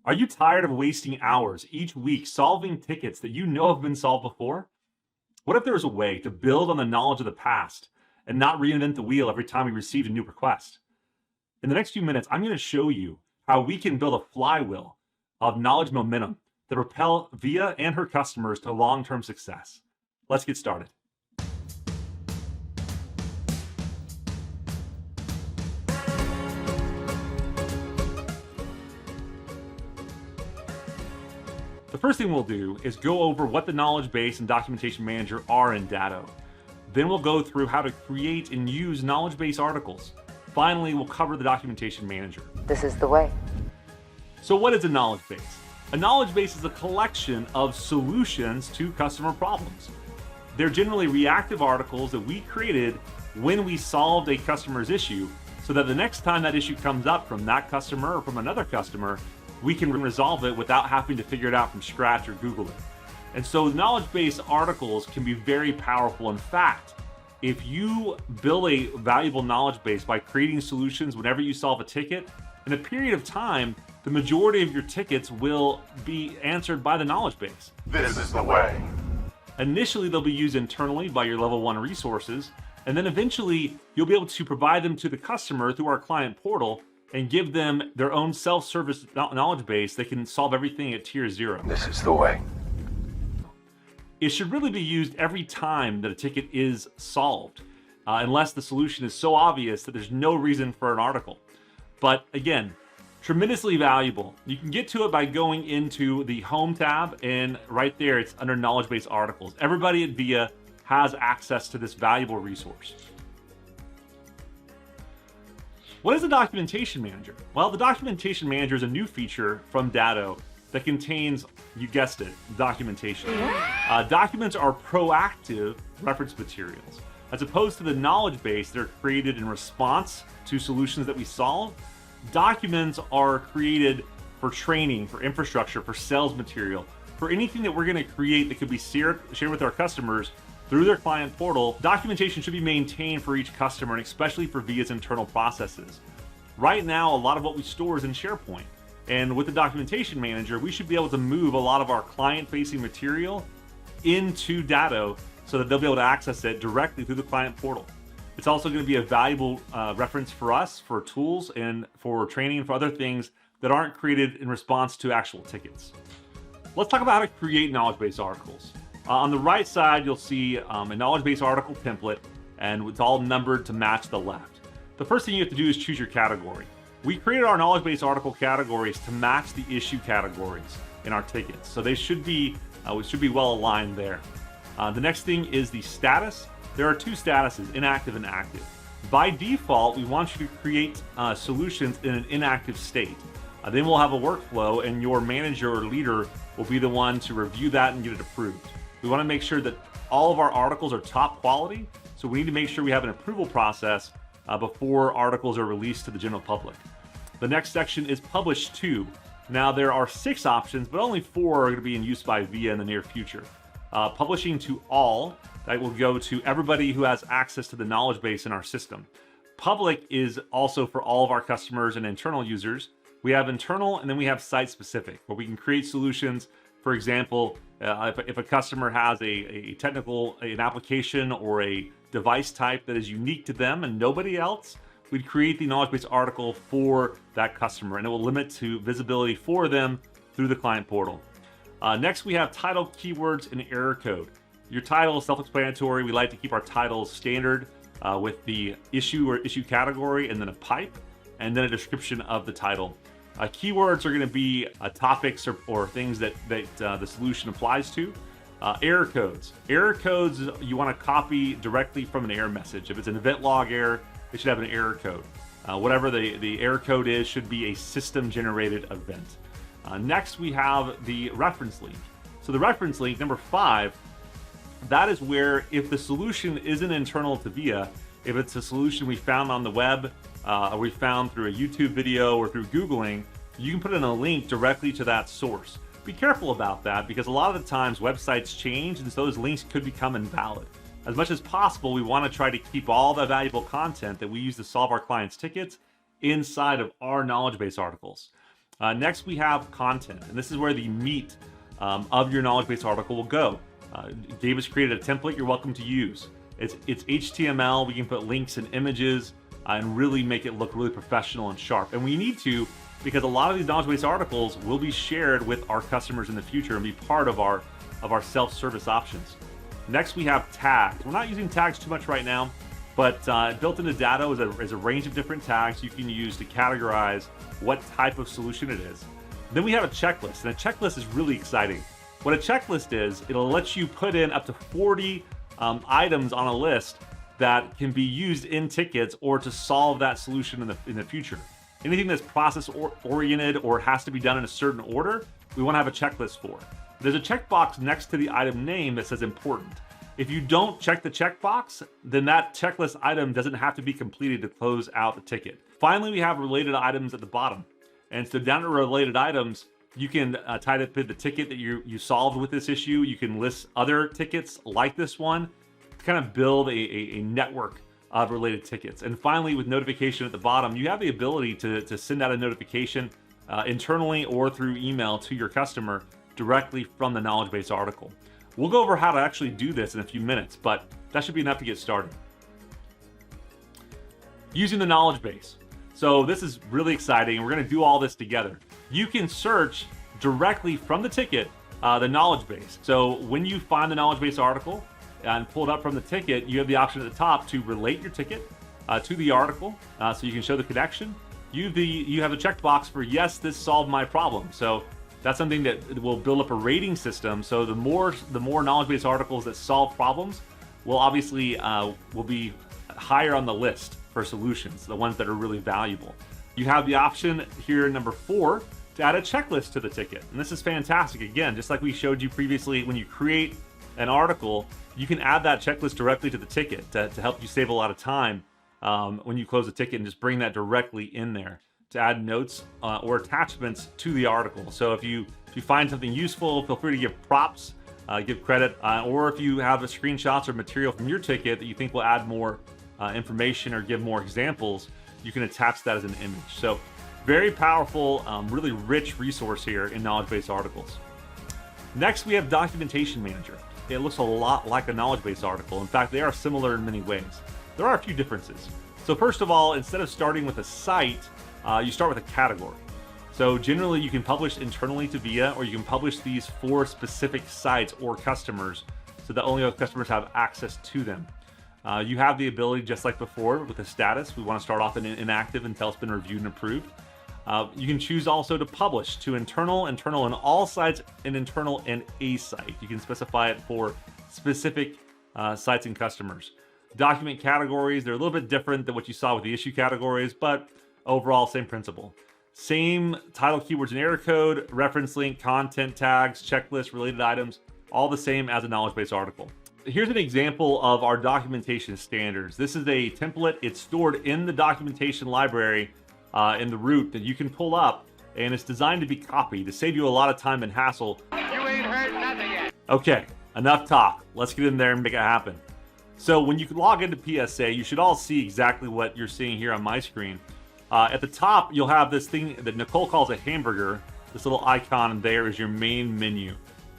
Are you tired of wasting hours each week solving tickets that you know have been solved before? What if there was a way to build on the knowledge of the past and not reinvent the wheel every time we receive a new request? In the next few minutes, I'm going to show you how we can build a flywheel of knowledge momentum that propel VIA and her customers to long-term success. Let's get started. The first thing we'll do is go over what the knowledge base and documentation manager are in Datto. Then we'll go through how to create and use knowledge base articles. Finally, we'll cover the documentation manager. This is the way. So what is a knowledge base? A knowledge base is a collection of solutions to customer problems. They're generally reactive articles that we created when we solved a customer's issue, so that the next time that issue comes up from that customer or from another customer, we can resolve it without having to figure it out from scratch or Google it. And so knowledge base articles can be very powerful. In fact, if you build a valuable knowledge base by creating solutions whenever you solve a ticket, in a period of time, the majority of your tickets will be answered by the knowledge base. This is the way. Initially, they'll be used internally by your level 1 resources, and then eventually you'll be able to provide them to the customer through our client portal and give them their own self-service knowledge base that can solve everything at tier 0. This is the way. It should really be used every time that a ticket is solved, unless the solution is so obvious that there's no reason for an article. But again, tremendously valuable. You can get to it by going into the Home tab, and right there it's under knowledge base articles. Everybody at VIA has access to this valuable resource. What is the documentation manager? Well, the documentation manager is a new feature from Datto that contains, you guessed it, documentation. Documents are proactive reference materials. As opposed to the knowledge base, they're created in response to solutions that we solve. Documents are created for training, for infrastructure, for sales material, for anything that we're going to create that could be shared with our customers through their client portal. Documentation should be maintained for each customer, and especially for VIA's internal processes. Right now, a lot of what we store is in SharePoint. And with the documentation manager, we should be able to move a lot of our client-facing material into Datto so that they'll be able to access it directly through the client portal. It's also going to be a valuable reference for us, for tools, and for training, and for other things that aren't created in response to actual tickets. Let's talk about how to create knowledge base articles. On the right side, you'll see a knowledge base article template, and it's all numbered to match the left. The first thing you have to do is choose your category. We created our knowledge base article categories to match the issue categories in our tickets, so they should be we should be well aligned there. The next thing is the status. There are two statuses, inactive and active. By default, we want you to create solutions in an inactive state. Then we'll have a workflow, and your manager or leader will be the one to review that and get it approved. We want to make sure that all of our articles are top quality, so we need to make sure we have an approval process before articles are released to the general public. The next section is publish to. Now there are 6 options, but only 4 are going to be in use by VIA in the near future. Publishing to all, that will go to everybody who has access to the knowledge base in our system. Public is also for all of our customers and internal users. We have internal, and then we have site specific, where we can create solutions. For example, if a customer has an application or a device type that is unique to them and nobody else, we'd create the knowledge base article for that customer, and it will limit to visibility for them through the client portal. Next, we have title, keywords, and error code. Your title is self-explanatory. We like to keep our titles standard with the issue or issue category, and then a pipe, and then a description of the title. Keywords are going to be topics or things that the solution applies to. Error codes. Error codes you want to copy directly from an error message. If it's an event log error, it should have an error code. Whatever the error code is should be a system-generated event. Next, we have the reference link. So the reference link, number 5, that is where if the solution isn't internal to VIA, if it's a solution we found on the web, or we found through a YouTube video or through Googling, you can put in a link directly to that source. Be careful about that, because a lot of the times websites change, and so those links could become invalid. As much as possible, we want to try to keep all the valuable content that we use to solve our clients' tickets inside of our knowledge base articles. Next, we have content, and this is where the meat of your knowledge base article will go. Gabe has created a template you're welcome to use. It's HTML. We can put links and images and really make it look really professional and sharp. And we need to, because a lot of these knowledge base articles will be shared with our customers in the future and be part of our self-service options. Next, we have tags. We're not using tags too much right now, but built into Datto is a range of different tags you can use to categorize what type of solution it is. Then we have a checklist, and a checklist is really exciting. What a checklist is, it'll let you put in up to 40 items on a list that can be used in tickets or to solve that solution in the future. Anything that's process oriented or has to be done in a certain order, we want to have a checklist for. There's a checkbox next to the item name that says important. If you don't check the checkbox, then that checklist item doesn't have to be completed to close out the ticket. Finally, we have related items at the bottom. And so down to related items, you can type up the ticket that you solved with this issue. You can list other tickets like this one to kind of build a network of related tickets. And finally, with notification at the bottom, you have the ability to send out a notification internally or through email to your customer directly from the knowledge base article. We'll go over how to actually do this in a few minutes, but that should be enough to get started. Using the knowledge base. So this is really exciting, and we're going to do all this together. You can search directly from the ticket the knowledge base. So when you find the knowledge base article and pull it up from the ticket, you have the option at the top to relate your ticket to the article, so you can show the connection. You have a checkbox for yes, this solved my problem. So that's something that will build up a rating system. So the more knowledge base articles that solve problems will obviously will be higher on the list for solutions, the ones that are really valuable. You have the option here, number 4, to add a checklist to the ticket. And this is fantastic. Again, just like we showed you previously, when you create an article, you can add that checklist directly to the ticket to help you save a lot of time when you close the ticket, and just bring that directly in there to add notes or attachments to the article. So if you find something useful, feel free to give props, give credit, or if you have screenshots or material from your ticket that you think will add more information or give more examples, you can attach that as an image. So very powerful, really rich resource here in knowledge base articles. Next, we have Documentation Manager. It looks a lot like a knowledge base article. In fact, they are similar in many ways. There are a few differences. So first of all, instead of starting with a site, you start with a category. So generally you can publish internally to VIA, or you can publish these for specific sites or customers so that only those customers have access to them. You have the ability, just like before with the status, we want to start off in inactive until it's been reviewed and approved. You can choose also to publish to internal and all sites, and internal and a site. You can specify it for specific sites and customers. Document categories, they're a little bit different than what you saw with the issue categories, but overall same principle. Same title, keywords, and error code, reference link, content tags, checklist, related items, all the same as a knowledge base article. Here's an example of our documentation standards. This is a template. It's stored in the documentation library in the root that you can pull up, and it's designed to be copied to save you a lot of time and hassle. You ain't heard nothing yet. Okay, enough talk. Let's get in there and make it happen. So when you log into PSA, you should all see exactly what you're seeing here on my screen. At the top, you'll have this thing that Nicole calls a hamburger. This little icon there is your main menu.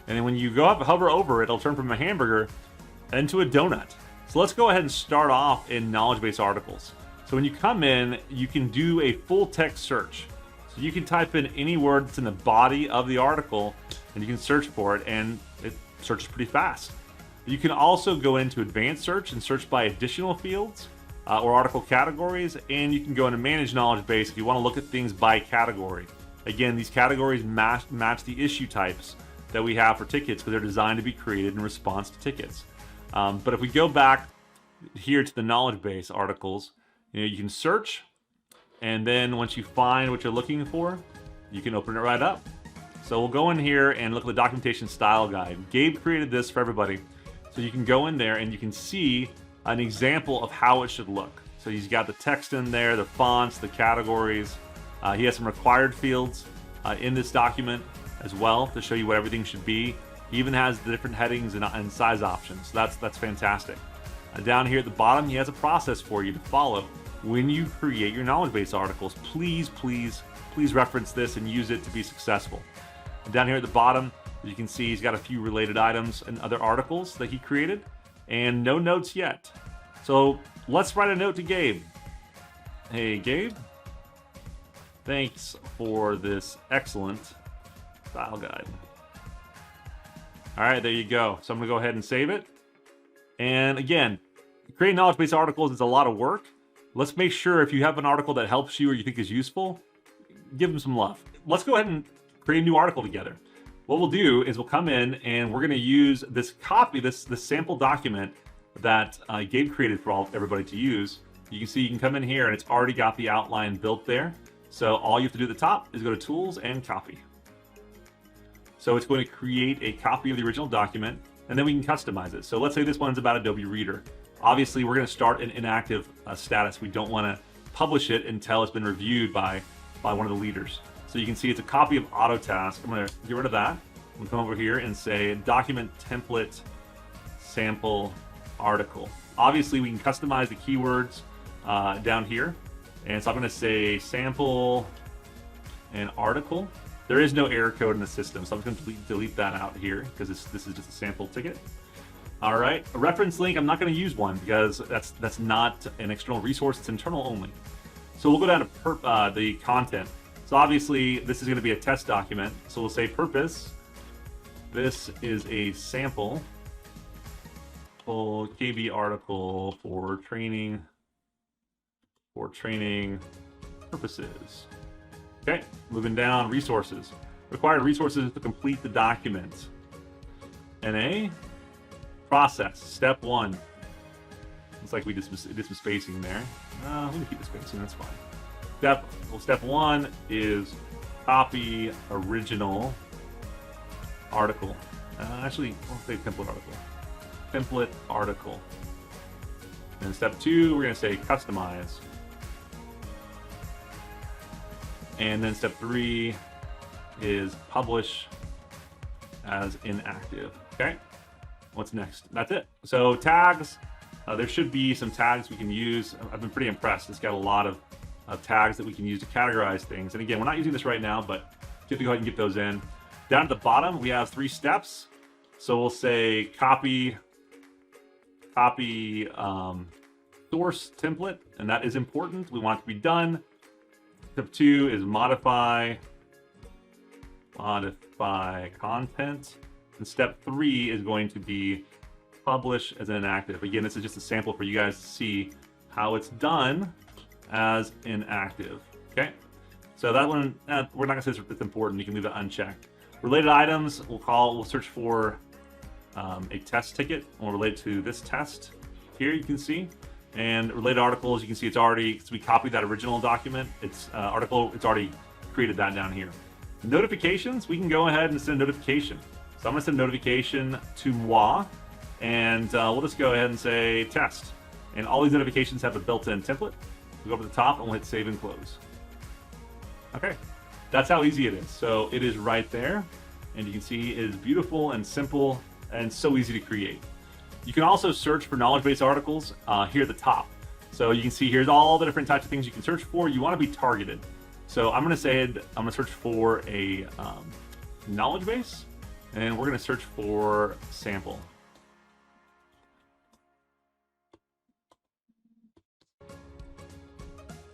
And then when you go up, hover over it, it'll turn from a hamburger into a donut. So let's go ahead and start off in knowledge base articles. So when you come in, you can do a full text search. So you can type in any word that's in the body of the article, and you can search for it, and it searches pretty fast. You can also go into advanced search and search by additional fields or article categories, and you can go into manage knowledge base if you want to look at things by category. Again, these categories match the issue types that we have for tickets because they're designed to be created in response to tickets. But if we go back here to the knowledge base articles, you can search, and then once you find what you're looking for, you can open it right up. So we'll go in here and look at the documentation style guide. Gabe created this for everybody, so you can go in there and you can see an example of how it should look. So he's got the text in there, the fonts, the categories. He has some required fields in this document as well to show you what everything should be. He even has the different headings and size options. So that's fantastic. Down here at the bottom, he has a process for you to follow when you create your knowledge base articles. Please, please, please reference this and use it to be successful. And down here at the bottom, you can see he's got a few related items and other articles that he created, and no notes yet. So let's write a note to Gabe. Hey, Gabe. Thanks for this excellent style guide. All right, there you go. So I'm gonna go ahead and save it. And again, creating knowledge base articles is a lot of work. Let's make sure if you have an article that helps you or you think is useful, give them some love. Let's go ahead and create a new article together. What we'll do is we'll come in and we're gonna use this copy, this sample document that Gabe created for everybody to use. You can see you can come in here and it's already got the outline built there. So all you have to do at the top is go to Tools and Copy. So it's going to create a copy of the original document, and then we can customize it. So let's say this one's about Adobe Reader. Obviously, we're going to start an inactive status. We don't want to publish it until it's been reviewed by one of the leaders. So you can see it's a copy of Autotask. I'm going to get rid of that. I'm going to come over here and say Document Template Sample Article. Obviously, we can customize the keywords down here. And so I'm going to say Sample and Article. There is no error code in the system, so I'm just going to delete that out here because this is just a sample ticket. All right, a reference link, I'm not going to use one because that's not an external resource, it's internal only. So we'll go down to the content. So obviously this is going to be a test document, so we'll say purpose. This is a sample KB article for training purposes. Okay, moving down, resources. Required resources to complete the document. NA, process, step 1. Looks like we did some spacing there. Let me keep the spacing, that's fine. Step 1 is copy original article. Actually, we'll say template article. Template article. And step 2, we're going to say customize. And then step 3 is publish as inactive. Okay, what's next? That's it. So tags, there should be some tags we can use. I've been pretty impressed. It's got a lot of tags that we can use to categorize things. And again, we're not using this right now, but you have to go ahead and get those in. Down at the bottom, we have 3 steps. So we'll say copy source template, and that is important. We want it to be done. Step 2 is modify content. And step 3 is going to be publish as inactive. Again, this is just a sample for you guys to see how it's done as inactive. Okay, so that one, we're not gonna say it's important. You can leave that unchecked. Related items, we'll search for a test ticket. We'll relate to this test here, you can see. And related articles, you can see it's already, because we copied that original document, it's already created that down here. Notifications, we can go ahead and send a notification. So I'm going to send a notification to moi, and we'll just go ahead and say test. And all these notifications have a built-in template. We'll go over the top and we'll hit save and close. Okay, that's how easy it is. So it is right there, and you can see it is beautiful and simple and so easy to create. You can also search for knowledge base articles here at the top. So you can see here's all the different types of things you can search for. You want to be targeted. So I'm going to search for a knowledge base, and we're going to search for sample.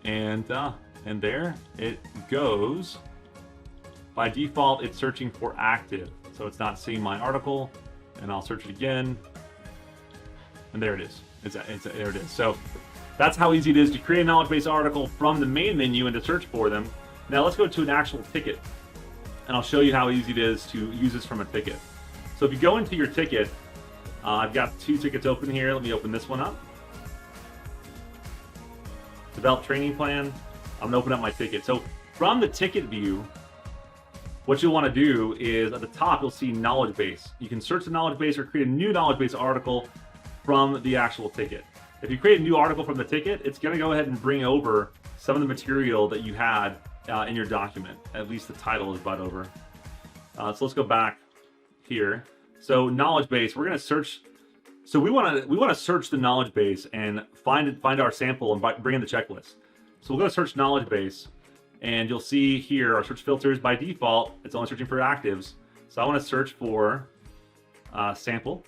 And there it goes. By default, it's searching for active. So it's not seeing my article, and I'll search it again. And there it is. There it is. So that's how easy it is to create a knowledge base article from the main menu and to search for them. Now let's go to an actual ticket, and I'll show you how easy it is to use this from a ticket. So if you go into your ticket, I've got 2 tickets open here. Let me open this one up. Develop training plan. I'm gonna open up my ticket. So from the ticket view, what you'll want to do is at the top, you'll see knowledge base. You can search the knowledge base or create a new knowledge base article from the actual ticket. If you create a new article from the ticket, it's going to go ahead and bring over some of the material that you had in your document. At least the title is brought over. So let's go back here. So knowledge base, we're going to search So we want to search the knowledge base and find our sample and bring in the checklist. So we'll go to search knowledge base, and you'll see here our search filters by default. It's only searching for actives. So I want to search for sample.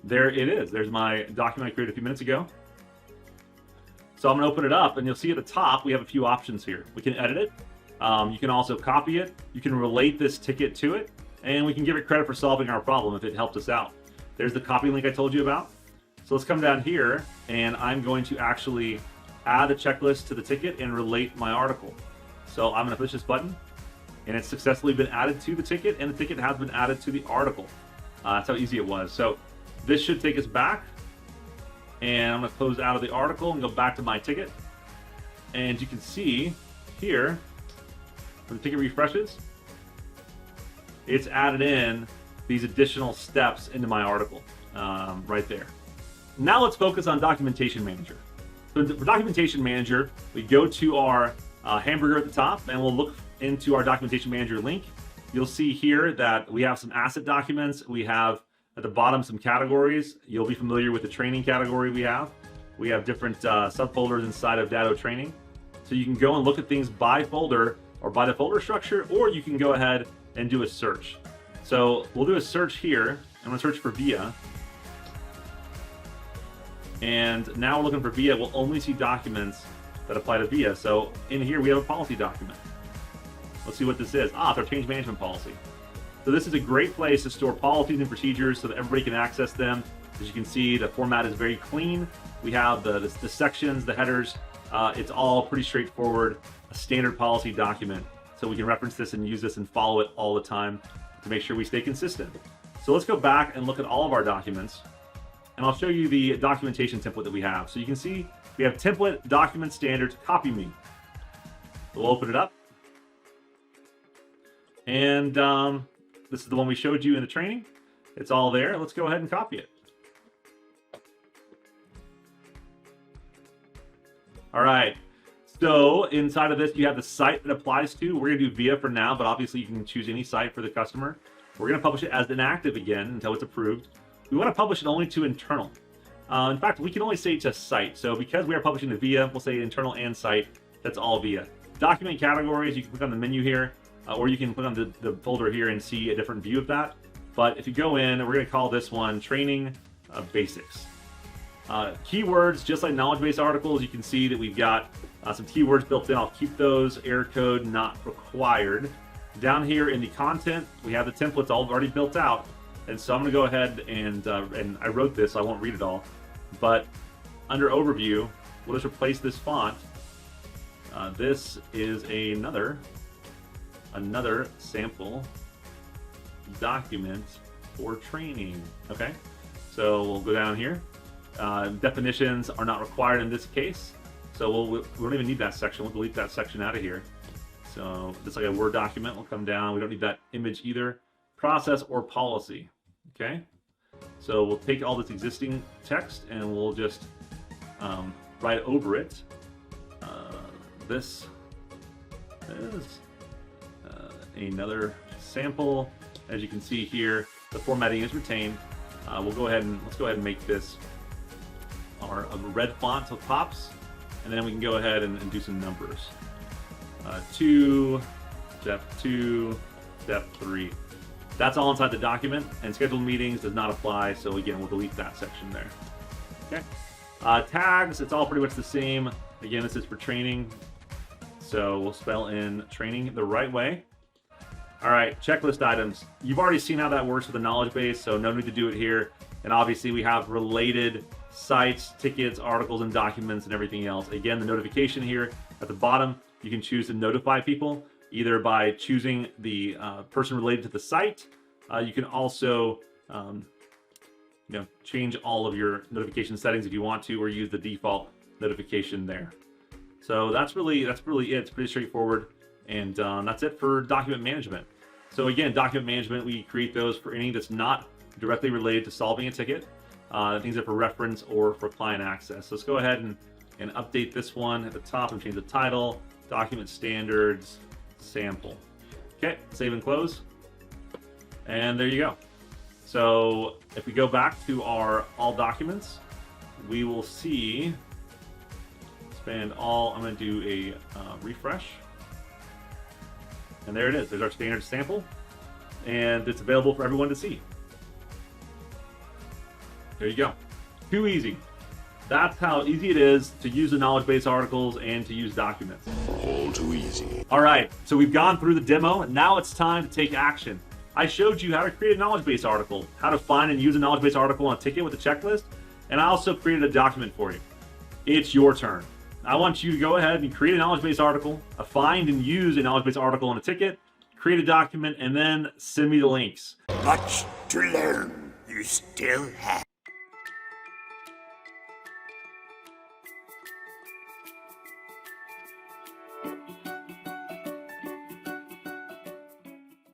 There it is. There's my document I created a few minutes ago. So I'm going to open it up, and you'll see at the top we have a few options here. We can edit it. You can also copy it. You can relate this ticket to it, and we can give it credit for solving our problem if it helped us out. There's the copy link I told you about. So let's come down here, and I'm going to actually add the checklist to the ticket and relate my article. So I'm going to push this button, and it's successfully been added to the ticket, and the ticket has been added to the article. That's how easy it was. So this should take us back, and I'm going to close out of the article and go back to my ticket. And you can see here, when the ticket refreshes, it's added in these additional steps into my article right there. Now let's focus on Documentation Manager. So for Documentation Manager, we go to our hamburger at the top, and we'll look into our Documentation Manager link. You'll see here that we have some asset documents. We have at the bottom some categories. You'll be familiar with the training category we have. We have different subfolders inside of Datto training. So you can go and look at things by folder or by the folder structure, or you can go ahead and do a search. So we'll do a search here. I'm going to search for VIA. And now we're looking for VIA. We'll only see documents that apply to VIA. So in here we have a policy document. Let's see what this is. It's our change management policy. So this is a great place to store policies and procedures so that everybody can access them. As you can see, the format is very clean. We have the sections, the headers. It's all pretty straightforward, a standard policy document. So we can reference this and use this and follow it all the time to make sure we stay consistent. So let's go back and look at all of our documents. And I'll show you the documentation template that we have. So you can see we have template, document standards, copy me. We'll open it up. And this is the one we showed you in the training. It's all there. Let's go ahead and copy it. All right. So inside of this, you have the site that applies to. We're going to do VIA for now, but obviously you can choose any site for the customer. We're going to publish it as inactive again until it's approved. We want to publish it only to internal. In fact, we can only say to site. So because we are publishing to VIA, we'll say internal and site. That's all VIA. Document categories, you can click on the menu here. Or you can click on the folder here and see a different view of that. But if you go in, we're going to call this one Training Basics. Keywords, just like knowledge-based articles, you can see that we've got some keywords built in. I'll keep those. Error code not required. Down here in the content, we have the templates all already built out. And so I'm going to go ahead and I wrote this, so I won't read it all. But under Overview, we'll just replace this font. This is another sample document for training. Okay, so we'll go down here. Definitions are not required in this case, so we don't even need that section. We'll delete that section out of here. So just like a Word document, will come down. We don't need that image either. Process or policy. Okay, so we'll take all this existing text and we'll just write over it. This is another sample. As you can see here, the formatting is retained. Let's go ahead and make this our red font so it pops, and then we can go ahead and do some numbers. 2, step 2, step 3. That's all inside the document, and scheduled meetings does not apply, so again, we'll delete that section there. Okay. Tags, it's all pretty much the same. Again, this is for training, so we'll spell in training the right way. All right, checklist items. You've already seen how that works with the knowledge base, so no need to do it here. And obviously we have related sites, tickets, articles, and documents, and everything else. Again, the notification here at the bottom, you can choose to notify people, either by choosing the person related to the site. You can also change all of your notification settings if you want to, or use the default notification there. So that's really it. It's pretty straightforward, and that's it for document management. So again, document management, we create those for anything that's not directly related to solving a ticket, things that are for reference or for client access. So let's go ahead and update this one at the top and change the title, document standards, sample. Okay, save and close. And there you go. So if we go back to our all documents, we will see expand all. I'm going to do a refresh. And there it is. There's our standard sample. And it's available for everyone to see. There you go. Too easy. That's how easy it is to use the knowledge base articles and to use documents. All too easy. All right, so we've gone through the demo, and now it's time to take action. I showed you how to create a knowledge base article, how to find and use a knowledge base article on a ticket with a checklist, and I also created a document for you. It's your turn. I want you to go ahead and create a knowledge base article, find and use a knowledge base article on a ticket, create a document, and then send me the links. Much to learn. You still have.